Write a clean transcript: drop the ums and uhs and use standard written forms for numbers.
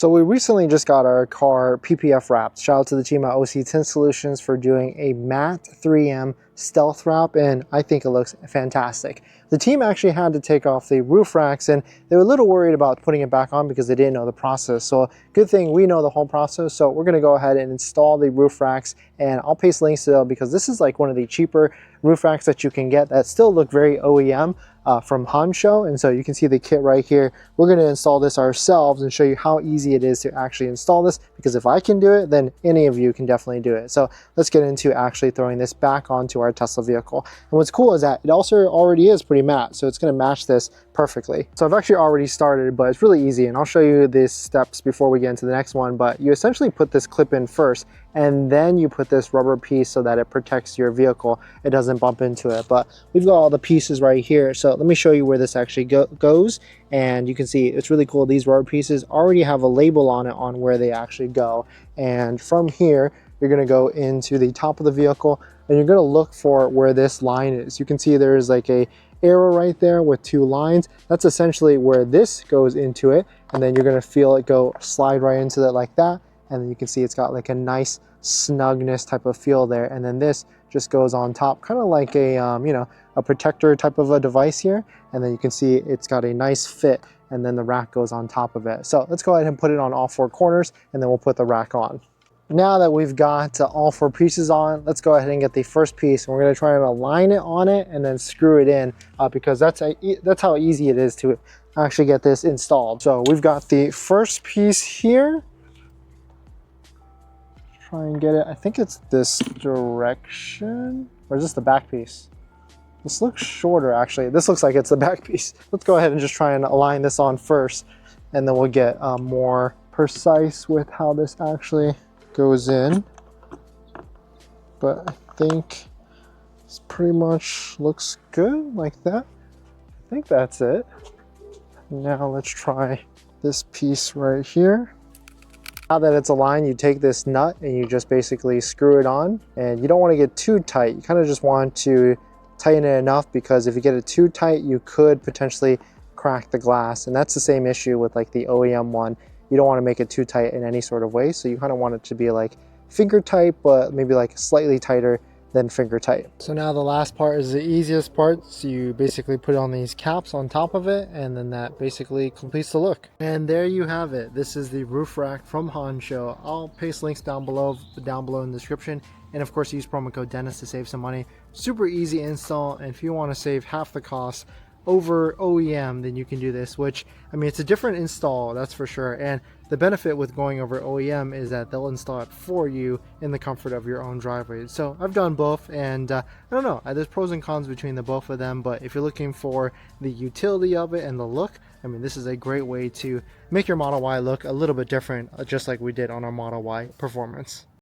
So we recently just got our car PPF wrapped. Shout out to the team at OC Tint Solutions for doing a matte 3M stealth wrap, and I think it looks fantastic. The team actually had to take off the roof racks, and they were a little worried about putting it back on because they didn't know the process. So good thing we know the whole process. So we're gonna go ahead and install the roof racks, and I'll paste links to them because this is like one of the cheaper roof racks that you can get that still look very OEM. From Hansho, and so you can see the kit right here. We're going to install this ourselves and show you how easy it is to actually install this, because if I can do it, then any of you can definitely do it. So let's get into actually throwing this back onto our Tesla vehicle. And what's cool is that it also already is pretty matte, so it's going to match this perfectly. So I've actually already started, but it's really easy, and I'll show you these steps before we get into the next one. But you essentially put this clip in first, and then you put this rubber piece so that it protects your vehicle, it doesn't bump into it. But we've got all the pieces right here, so let me show you where this actually goes. And you can see it's really cool. These rubber pieces already have a label on it on where they actually go, and from here you're going to go into the top of the vehicle, and you're going to look for where this line is. You can see there's like a arrow right there with two lines. That's essentially where this goes into it, and then you're going to feel it go slide right into it like that. And then you can see it's got like a nice snugness type of feel there. And then this just goes on top, kind of like a, you know, a protector type of a device here. And then you can see it's got a nice fit, and then the rack goes on top of it. So let's go ahead and put it on all four corners, and then we'll put the rack on. Now that we've got all four pieces on, let's go ahead and get the first piece. And we're going to try and align it on it and then screw it in, because that's how easy it is to actually get this installed. So we've got the first piece here. Try and get it. I think it's this direction, or is this the back piece? This looks shorter, actually. This looks like it's the back piece. Let's go ahead and just try and align this on first, and then we'll get more precise with how this actually goes in. But I think this pretty much looks good like that. I think that's it. Now let's try this piece right here. Now that it's aligned, you take this nut and you just basically screw it on, and you don't want to get too tight. You kind of just want to tighten it enough, because if you get it too tight, you could potentially crack the glass. And that's the same issue with like the OEM one. You don't want to make it too tight in any sort of way. So you kind of want it to be like finger tight, but maybe like slightly tighter than finger tight. So now the last part is the easiest part. So you basically put on these caps on top of it, and then that basically completes the look. And there you have it. This is the roof rack from Hansho. I'll paste links down below in the description. And of course, use promo code Dennis to save some money. Super easy install, and if you want to save half the cost over OEM, then you can do this, which, I mean, it's a different install, that's for sure. And the benefit with going over OEM is that they'll install it for you in the comfort of your own driveway. So I've done both, and I don't know, there's pros and cons between the both of them, but if you're looking for the utility of it and the look, I mean, this is a great way to make your Model Y look a little bit different, just like we did on our Model Y Performance.